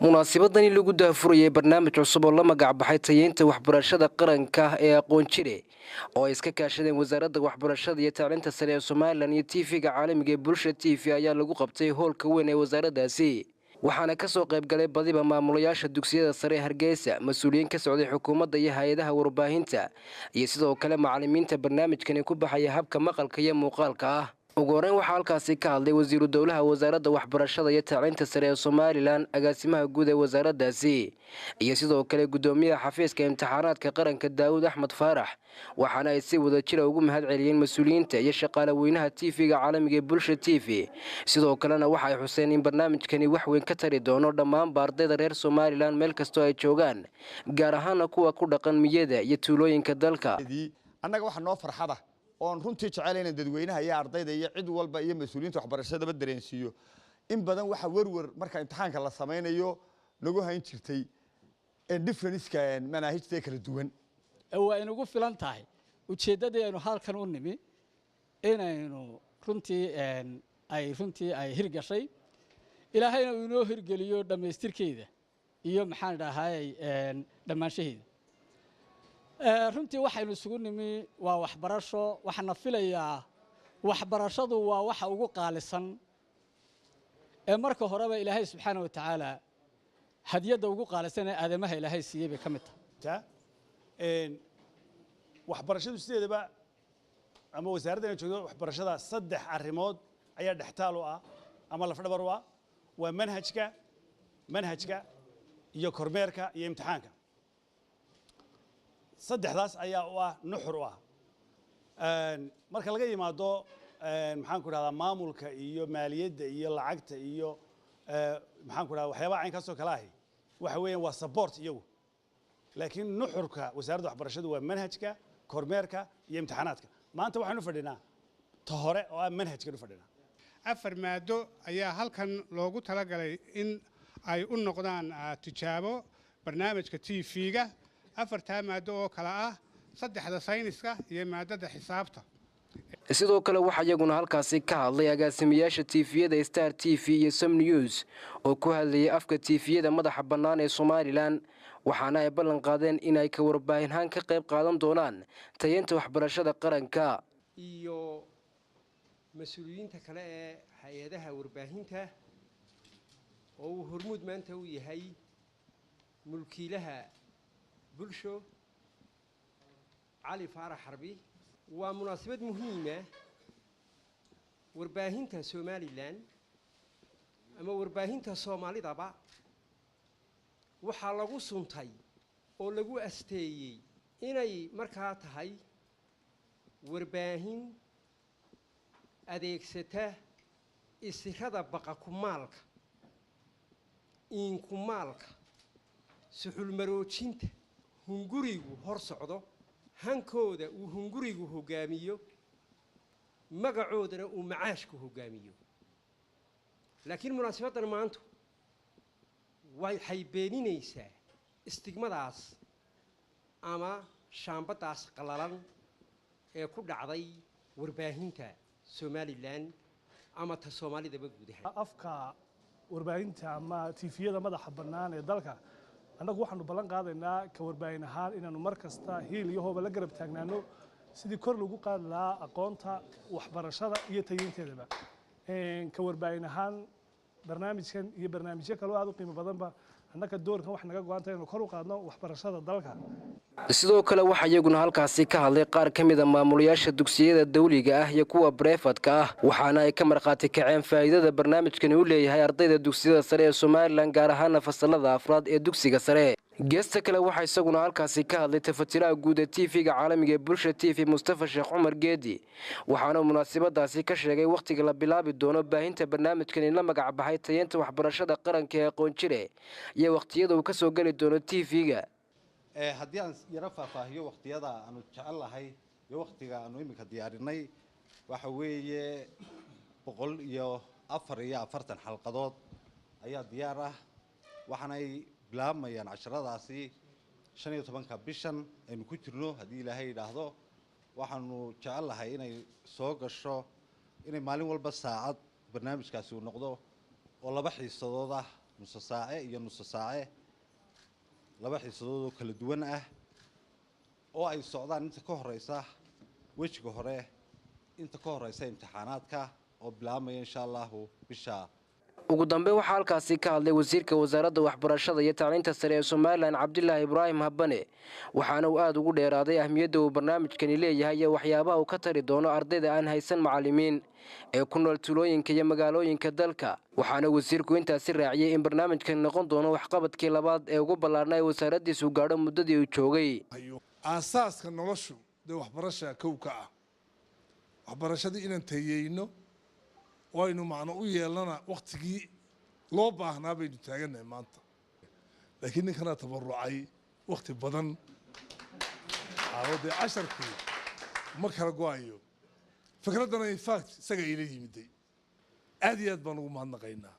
munaasabadani lagu daafurayay barnaamij cusub oo la magac baxay tayeynta waxbarashada qaranka ee aqoon jire oo ay iska kaashadeen wasaaradda waxbarashada iyo tacliinta sare ee Soomaaliland iyo TV-ga caalamiga ee Bulsha TV ayaa lagu qabtay hoolka weyn ee wasaaraddaasi waxaana ka soo qayb galay badiba maamulayaasha dugsiyada sare Hargeysa mas'uuliyiin ka socday xukuumadda iyo hay'adaha warbaahinta iyo sidoo kale macallimiinta barnaamijkan ku baxaya habka maqalka iyo muuqaalka ah ugu horeyn waxaa halkaasi ka hadlay wasiiru dowlaha wasaaradda waxbarashada iyo tacliinta sare ee Soomaaliland agaasimaha guud ee wasaaraddaasi iyo sidoo kale gudoomiyaha xafiiska imtixaanaadka qaranka Daawud Axmed Faarax waxaana ay si wada jir ugu mahad celiyeen mas'uuliyiinta iyo shaqaale weynaha TV-ga caalamiga ee Bulsha TV sidoo kalena waxa ay xuseen in barnaamijkani wax weyn ka tari doono dhammaan ardayda reer Soomaaliland meel kasta ay joogaan gaar ahaan kuwa ku dhaqan miyada iyo tuulooyinka dalka annaga waxa noo farxada oon runtii jecelayn dadweynaha iyo ardayda iyo cid walba iyo mas'uuliyiinta waxbarashada dareensiyo in badan waxa warwar marka imtixaanka la sameeyo nagu hayn jirtay difference-ka manhajta kala duwan waa inagu filan tahay ujeedadeenu halkan u nimi inaynu runtii ay hirgashay ilaahayna uu inoo hirgeliyo dhamaystirkeeda iyo maxaan dhahay dhamaanshaheeda runtii waxaynu isugu nimi waa waxbarasho waxaana filayaa waxbarashadu waa waxa ugu qaalisan ee marka horeba ilaahay subxaanahu wa tacaala hadiyadda ugu qaalisan ee aadamaha ilaahay siiyey bay ka mid tahay waxbarashadu sideedaba ama wasaaradda joogto waxbarashada saddex arrimood ayaa dhextaal u ah ama lafdhabar u ah waa manhajka iyo kormeerka iyo imtixaanka saddexdaas ayaa u ah nuxur u ah marka laga yimaado maxaan ku rahdaa maamulka iyo maaliyadda iyo lacagta iyo maxaan ku rahdaa waxyaabaha cayn kaasoo kale ahi waxa weeyaan waa support iyagu laakiin nuxurka wasaaradda waxbarashadu waa manhajka kormeerka iyo imtixaanaadka maanta waxaanu fadhinaa ta hore oo ah manhajkan u fadhinaa afar maado ayaa halkan loogu talagalay in ay u noqdaan tijaabo barnaamijka TV-ga afartaa maado oo kala ah saddexda sayniska iyo maadada xisaabta sidoo kale waxa iyaguna halkaasi ka hadlay agaasimayaasha TV-yada Star TV iyo Som News oo ku hadlayay afka TV-yada madaxa bannaan ee Soomaaliland waxaana ay ballan qaadeen in ay ka warbaahinaan ka qayb qaadan doonaan tayeynta waxbarashada qaranka iyo mas'uuliyiinta kale ee hay'adaha warbaahinta oo uu hormuud maanta u yahay mulkiilaha Bulsho علي فارح حربي ومناسبة مهمة ورباهنتها سوماليلاند أما ورباهنتها الصومالي طبعا وحلقوا سنتي ولقوا أستيي إني مركات هاي ورباهن أديك سته استخدام بقى كمالك إن كمالك سحول مروتشنت hungurigu hor socdo hankooda uu hungurigu hogaamiyo magacoodana uu macaashku hogaamiyo laakiin munaasabaddan maanta waxay beeninaysaa istigmadaas ama shaambadaas qalalan ee ku dhacday warbaahinta Soomaaliland ama ta Soomaalidaba guud ahaan afka warbaahinta ama TV-yada madaxa bannaan ee dalka annagu waxaanu ballan qaadaynaa ka warbaahin ahaan inaanu mar kasta hiil iyo hooba la garab taagnaano sidii kor lagu qaadi lahaa aqoonta waxbarashada iyo tayeynteedaba ka warbaahin ahaan barnaamijkan iyo barnaamijyo kale oo aad u qiimo badanba annaga doorkan wax naga go'an tahay inuu kor u qaadno waxbarashada dalka sidoo kale waxa iyaguna halkaasi ka hadlay qaar ka mid ah maamulayaasha dugsiyada dawliga ah iyo kuwa breefadka ah waxaana ay ka marqaati kaceen faa'iidada barnaamijkan uu leeyahay ardayda dugsiyada sare ee Soomaaliland gaar ahaan fasalada afraad ee dugsiga sare geesta kale waxa isaguna halkaasi ka hadlay tafatiraha guud ee TV-ga caalamiga ee Bulsha TV Mustafa Sheekh Umar Geedi waxaana munaasabadaasi ka sheegay waqtiga la bilaabi doono baahinta barnaamijkan in la magac baxay tayeynta waxbarashada qaranka ee aqoon jire iyo waqtiyada uu ka soo gali doono TV-ga haddii aan yara faahfaahiyo waqtiyada aanu jecel lahay iyo waqtiga aanu iminka diyaarinay waxa weeye 140 xalqadood ayaa diyaar ah waxaanay bilaabmayaan casharadaasi 15 bishan aynu ku jirno haddii ilaahay yiraahdo waxaanu jecel lahay inay soo gasho inay maalin walba saacad barnaamijkaasi uu noqdo oo laba xiisadood ah nuso saace iyo nuso saace laba xiisadood oo kala duwan ah oo ay socdaan inta ka horeysa wejiga hore inta ka horeysa imtixaanaadka oo bilaabmaya insha Allah bisha. ugu dambeyn waxaa halkaasi ka hadlay wasiirka wasaaradda waxbarashada iyo tacliinta sare ee Soomaaliland Cabdullaahi Ibraahim Habane waxaana uu aad ugu dheeraaday ahmiyadda uu barnaamijkani leeyahay iyo waxyaabaha uu ka tari doono ardayda aan haysan macallimiin ee ku nool tuulooyinka iyo magaalooyinka dalka waxaana wasiirku intaasi raaciyay in barnaamijkan noqon doono waxqabadkii labaad ee ugu ballaarnaa ee wasaaraddiisu gaadho muddadii uu joogay. aasaaska noloshu de waxbarashada kowka ah waxbarashadii inaan tayeyno waynu macno u yeelana waqtigii loo baahnaa baynu taaganahay maanta laakiin ninkana tabarucay waqti badan عاودي 10 كيلو ما كلا قوايو فكرتنا in fact isaga ila yimiday aad iyo aad baan ugu mahadnaqaynaa